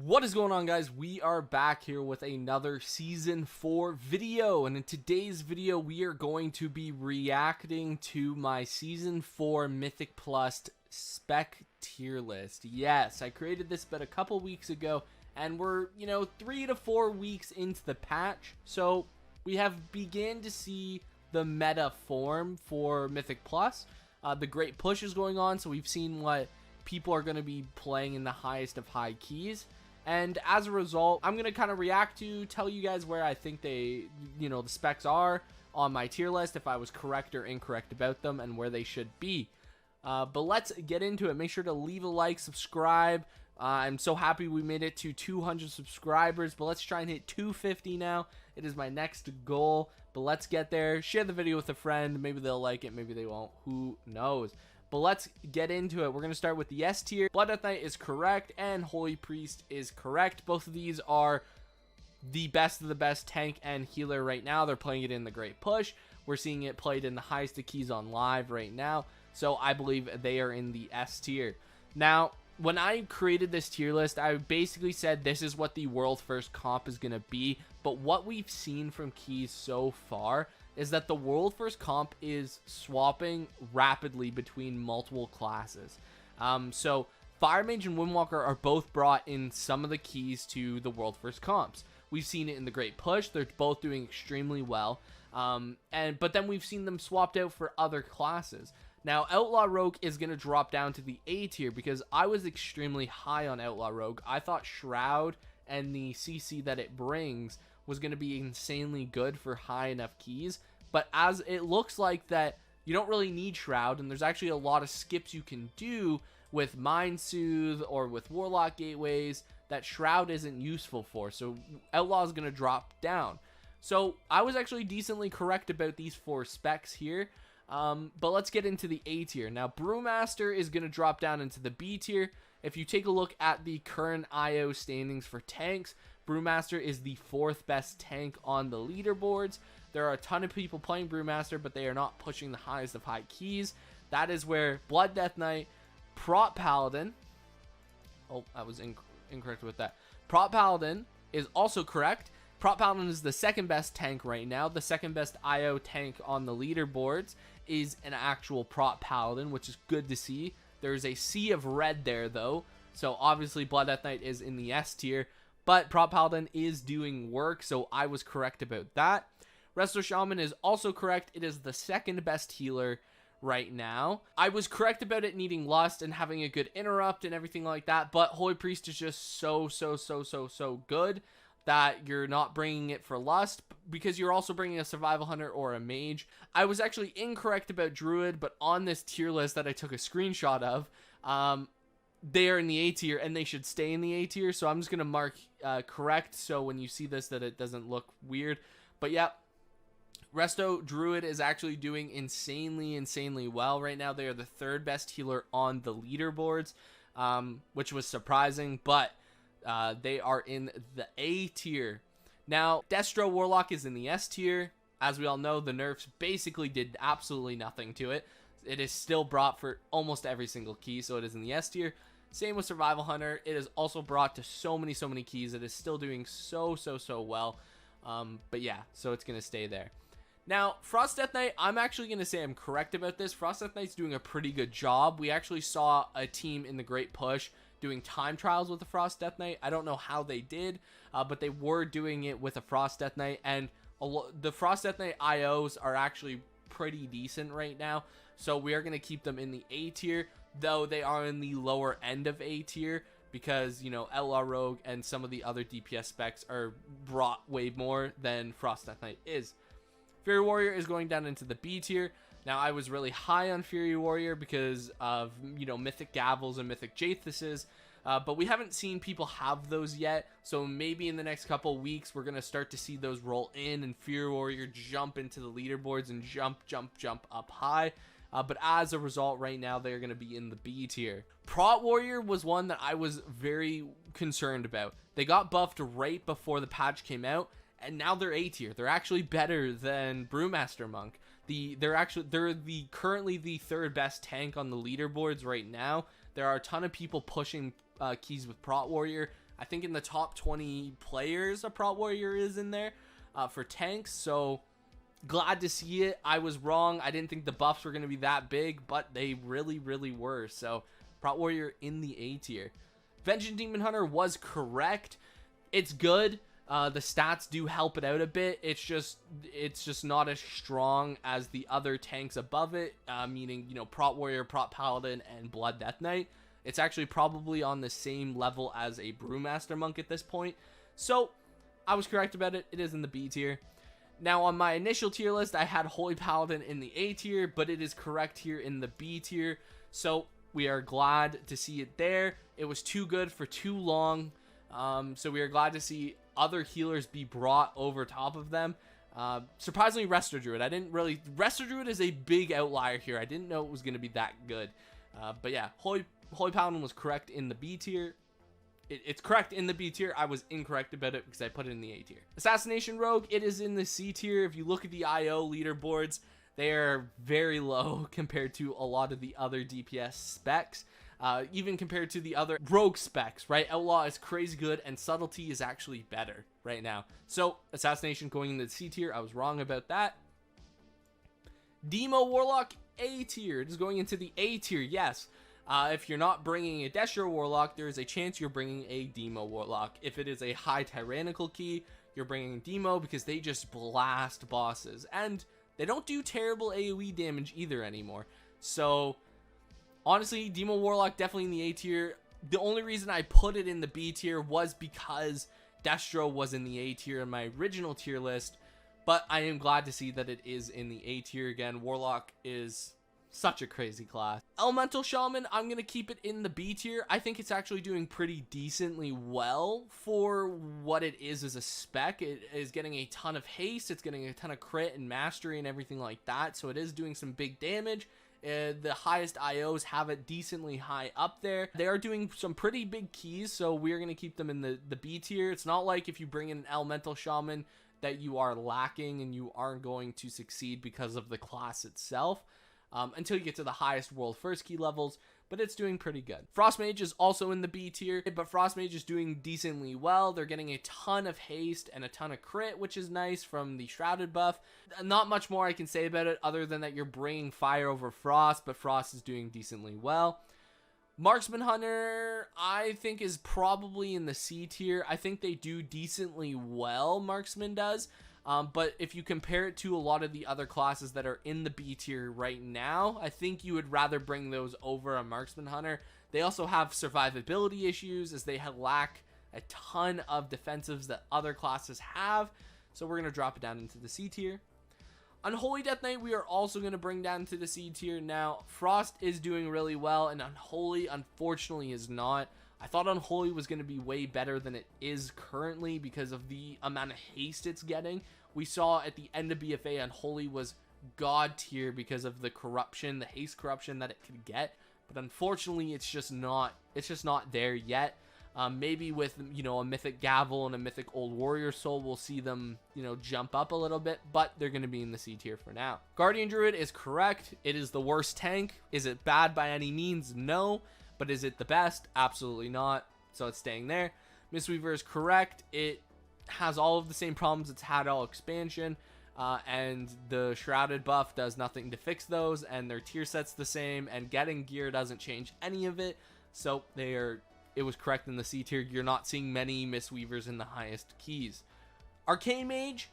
What is going on, guys? We are back here with another season 4 video, and in today's video we are going to be reacting to my season 4 Mythic Plus spec tier list. Yes, I created this but a couple weeks ago, and we're 3 to 4 weeks into the patch, so we have began to see the meta form for Mythic Plus. The great push is going on, so we've seen what people are going to be playing in the highest of high keys. And as a result, I'm going to kind of react to, tell you guys where I think the specs are on my tier list, if I was correct or incorrect about them, and where they should be. But let's get into it. Make sure to leave a like, subscribe. I'm so happy we made it to 200 subscribers, but let's try and hit 250 now. It is my next goal, but let's get there. Share the video with a friend. Maybe they'll like it, maybe they won't. Who knows? But let's get into it. We're going to start with the S tier. Blood Death Knight is correct, and Holy Priest is correct. Both of these are the best of the best tank and healer right now. They're playing it in the Great Push. We're seeing it played in the highest of keys on live right now. So I believe they are in the S tier. Now, when I created this tier list, I basically said this is what the world first comp is going to be. But what we've seen from keys so far is that the world first comp is swapping rapidly between multiple classes. So Fire Mage and Windwalker are both brought in some of the keys to the world first comps. We've seen it in the Great Push. They're both doing extremely well. But then we've seen them swapped out for other classes. Now, Outlaw Rogue is going to drop down to the A tier because I was extremely high on Outlaw Rogue. I thought Shroud and the CC that it brings was going to be insanely good for high enough keys, but as it looks like that you don't really need Shroud, and there's actually a lot of skips you can do with Mind Soothe or with Warlock Gateways that Shroud isn't useful for, so Outlaw is going to drop down. So I was actually decently correct about these 4 specs here, but let's get into the A tier. Now, Brewmaster is going to drop down into the B tier. If you take a look at the current IO standings for tanks, Brewmaster is the 4th best tank on the leaderboards. There are a ton of people playing Brewmaster, but they are not pushing the highest of high keys. That is where Blood Death Knight, Prot Paladin, oh, I was incorrect with that. Prot Paladin is also correct. Prot Paladin is the 2nd best tank right now. The 2nd best IO tank on the leaderboards is an actual Prot Paladin, which is good to see. There's a sea of red there, though. So obviously Blood Death Knight is in the S tier. But Prot Paladin is doing work, so I was correct about that. Resto Shaman is also correct. It is the 2nd best healer right now. I was correct about it needing Lust and having a good interrupt and everything like that, but Holy Priest is just so good that you're not bringing it for Lust because you're also bringing a Survival Hunter or a Mage. I was actually incorrect about Druid, but on this tier list that I took a screenshot of, they are in the A tier and they should stay in the A tier, so I'm just going to mark correct so when you see this that it doesn't look weird. But yeah, Resto Druid is actually doing insanely well right now. They are the 3rd best healer on the leaderboards, which was surprising, but they are in the A tier. Now, Destro Warlock is in the S tier. As we all know, the nerfs basically did absolutely nothing to it. It is still brought for almost every single key, so it is in the S tier. Same with Survival Hunter. It is also brought to so many keys. It is still doing so well. But yeah, so it's going to stay there. Now, Frost Death Knight, I'm actually going to say I'm correct about this. Frost Death Knight's doing a pretty good job. We actually saw a team in the Great Push doing time trials with the Frost Death Knight. I don't know how they did, but they were doing it with a Frost Death Knight, and the Frost Death Knight IOs are actually pretty decent right now. So we are going to keep them in the A tier, though they are in the lower end of A tier because, Outlaw Rogue and some of the other DPS specs are brought way more than Frost Death Knight is. Fury Warrior is going down into the B tier. Now, I was really high on Fury Warrior because of, Mythic Gavels and Mythic Jaithuses, but we haven't seen people have those yet, so maybe in the next couple weeks, we're going to start to see those roll in and Fury Warrior jump into the leaderboards and jump up high. But as a result, right now, they're going to be in the B tier. Prot Warrior was one that I was very concerned about. They got buffed right before the patch came out, and now they're A tier. They're actually better than Brewmaster Monk. They're currently the 3rd best tank on the leaderboards right now. There are a ton of people pushing keys with Prot Warrior. I think in the top 20 players a Prot Warrior is in there for tanks. So glad to see it. I was wrong. I didn't think the buffs were going to be that big, but they really, really were. So Prot Warrior in the A tier. Vengeance Demon Hunter was correct. It's good. The stats do help it out a bit. It's just not as strong as the other tanks above it, meaning, you know, Prot Warrior, Prot Paladin, and Blood Death Knight. It's actually probably on the same level as a Brewmaster Monk at this point. So I was correct about it. It is in the B tier. Now on my initial tier list, I had Holy Paladin in the A tier, but it is correct here in the B tier. So we are glad to see it there. It was too good for too long. So we are glad to see other healers be brought over top of them. Surprisingly, Resto Druid. Resto Druid is a big outlier here. I didn't know it was going to be that good. But yeah, Holy Paladin was correct in the B tier. It's correct in the B tier. I was incorrect about it because I put it in the A tier. Assassination Rogue, it is in the C tier. If you look at the IO leaderboards, they are very low compared to a lot of the other DPS specs. Even compared to the other rogue specs, right? Outlaw is crazy good, and subtlety is actually better right now. So Assassination going into the C tier. I was wrong about that. Demo Warlock, A tier. It is going into the A tier, yes. If you're not bringing a Destro Warlock, there is a chance you're bringing a Demo Warlock. If it is a high Tyrannical key, you're bringing Demo because they just blast bosses. And they don't do terrible AoE damage either anymore. So honestly, Demo Warlock definitely in the A tier. The only reason I put it in the B tier was because Destro was in the A tier in my original tier list. But I am glad to see that it is in the A tier again. Warlock is such a crazy class. Elemental Shaman, I'm going to keep it in the B tier. I think it's actually doing pretty decently well for what it is as a spec. It is getting a ton of haste. It's getting a ton of crit and mastery and everything like that. So it is doing some big damage. The highest IOs have it decently high up there. They are doing some pretty big keys, so we're going to keep them in the B tier. It's not like if you bring in an Elemental Shaman that you are lacking and you aren't going to succeed because of the class itself. Until you get to the highest world first key levels, but it's doing pretty good. Frost Mage is also in the B tier, but Frost Mage is doing decently well. They're getting a ton of haste and a ton of crit, which is nice from the Shrouded buff. Not much more I can say about it other than that you're bringing fire over Frost, but Frost is doing decently well. Marksman Hunter, I think, is probably in the C tier. I think they do decently well, Marksman does. But if you compare it to a lot of the other classes that are in the B tier right now, I think you would rather bring those over a Marksman Hunter. They also have survivability issues as they lack a ton of defensives that other classes have. So we're going to drop it down into the C tier. Unholy Death Knight, we are also going to bring down to the C tier. Now, Frost is doing really well, and Unholy, unfortunately, is not. I thought Unholy was going to be way better than it is currently because of the amount of haste it's getting. We saw at the end of BFA, Unholy was god tier because of the corruption, the haste corruption that it could get. But unfortunately, it's just not there yet. Maybe with, you know, a Mythic Gavel and a Mythic Old Warrior Soul, we'll see them, you know, jump up a little bit, but they're going to be in the C tier for now. Guardian Druid is correct. It is the worst tank. Is it bad by any means? No. But is it the best? Absolutely not. So it's staying there. Mistweaver is correct. It has all of the same problems it's had all expansion. And the Shrouded buff does nothing to fix those. And their tier set's the same. And getting gear doesn't change any of it. So it was correct in the C tier. You're not seeing many Mistweavers in the highest keys. Arcane Mage,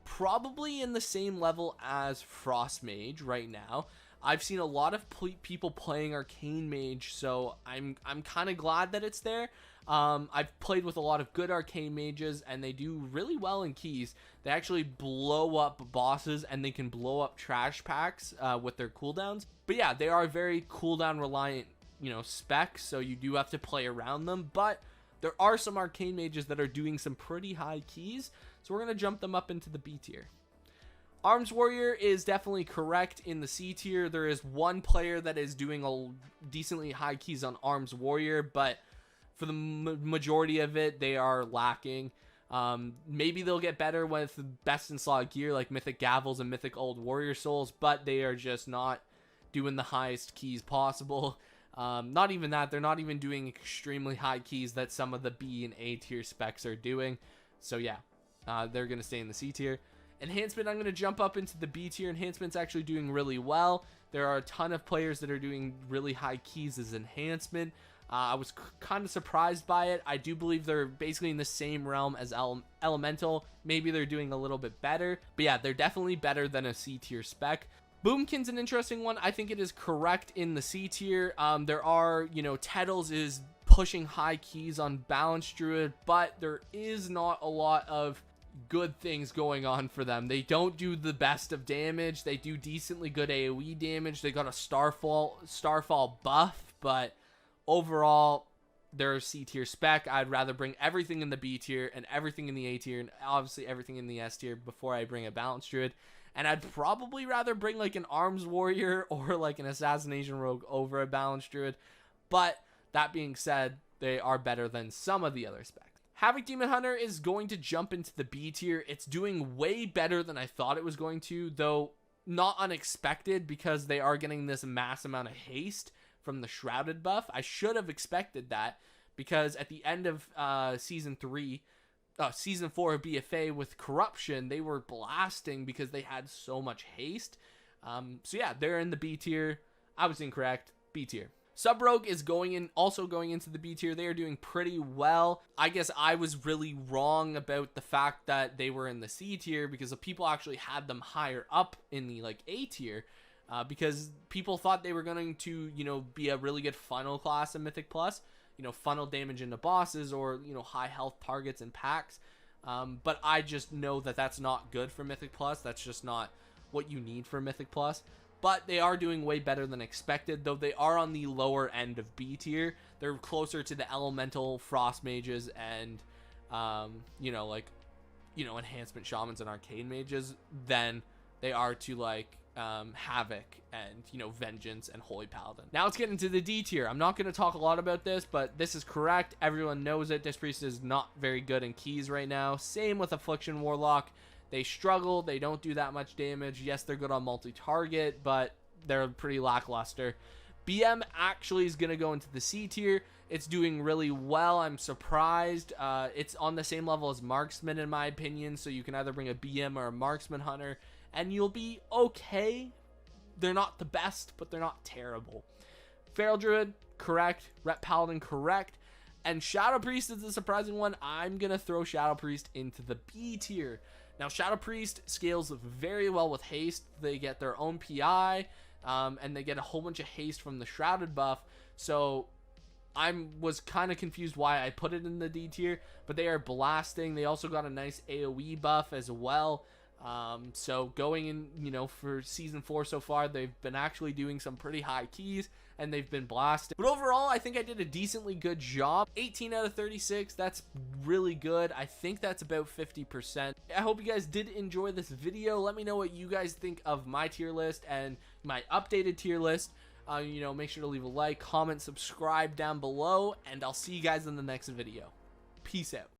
probably in the same level as Frost Mage right now. I've seen a lot of people playing Arcane Mage, so I'm kind of glad that it's there. I've played with a lot of good Arcane Mages, and they do really well in keys. They actually blow up bosses, and they can blow up trash packs with their cooldowns. But yeah, they are very cooldown reliant, you know, specs, so you do have to play around them. But there are some Arcane Mages that are doing some pretty high keys, so we're going to jump them up into the B tier. Arms Warrior is definitely correct in the C tier. There is one player that is doing a decently high keys on Arms Warrior, but for the majority of it, they are lacking. Maybe they'll get better with best in slot gear like Mythic Gavels and Mythic Old Warrior Souls, but they are just not doing the highest keys possible. Not even that, they're not even doing extremely high keys that some of the B and A tier specs are doing. So yeah, they're going to stay in the C tier. Enhancement, I'm going to jump up into the B tier. Enhancement's actually doing really well. There are a ton of players that are doing really high keys as enhancement. I was kind of surprised by it. I do believe they're basically in the same realm as Elemental. Maybe they're doing a little bit better. But yeah, they're definitely better than a C tier spec. Boomkin's an interesting one. I think it is correct in the C tier. There are, Tettles is pushing high keys on Balance Druid, but there is not a lot of good things going on for them. They don't do the best of damage. They do decently good AoE damage. They got a Starfall buff, but overall, they're a C tier spec. I'd rather bring everything in the B tier and everything in the A tier and obviously everything in the S tier before I bring a Balance Druid. And I'd probably rather bring like an Arms Warrior or like an Assassination Rogue over a Balance Druid. But that being said, they are better than some of the other specs. Havoc Demon Hunter is going to jump into the B tier. It's doing way better than I thought it was going to, though not unexpected because they are getting this mass amount of haste from the Shrouded buff. I should have expected that because at the end of Season 4 of BFA with Corruption, they were blasting because they had so much haste. So yeah, they're in the B tier. I was incorrect. B tier. Sub Rogue is also going into the B tier. They are doing pretty well. I guess I was really wrong about the fact that they were in the C tier because people actually had them higher up in the A tier. Because people thought they were going to, be a really good funnel class in Mythic Plus, funnel damage into bosses or, high health targets and packs. But I just know that that's not good for Mythic Plus. That's just not what you need for Mythic Plus. But they are doing way better than expected, though they are on the lower end of B tier. They're closer to the Elemental, Frost Mages, and, Enhancement Shamans and Arcane Mages than they are to, Havoc and, Vengeance and Holy Paladin. Now let's get into the D tier. I'm not going to talk a lot about this, but this is correct. Everyone knows it. Disc Priest is not very good in keys right now. Same with Affliction Warlock. They struggle. They don't do that much damage. Yes, they're good on multi-target, but they're pretty lackluster. BM actually is going to go into the C tier. It's doing really well. I'm surprised. It's on the same level as Marksman, in my opinion, so you can either bring a BM or a Marksman Hunter, and you'll be okay. They're not the best, but they're not terrible. Feral Druid, correct. Ret Paladin, correct. And Shadow Priest is the surprising one. I'm going to throw Shadow Priest into the B tier. Now, Shadow Priest scales very well with haste. They get their own PI, and they get a whole bunch of haste from the Shrouded buff. So I was kind of confused why I put it in the D tier, but they are blasting. They also got a nice AoE buff as well. So going in, for Season 4 so far, they've been actually doing some pretty high keys, and they've been blasted. But overall, I think I did a decently good job. 18 out of 36, that's really good. I think that's about 50%. I hope you guys did enjoy this video. Let me know what you guys think of my tier list and my updated tier list. Make sure to leave a like, comment, subscribe down below, and I'll see you guys in the next video. Peace out.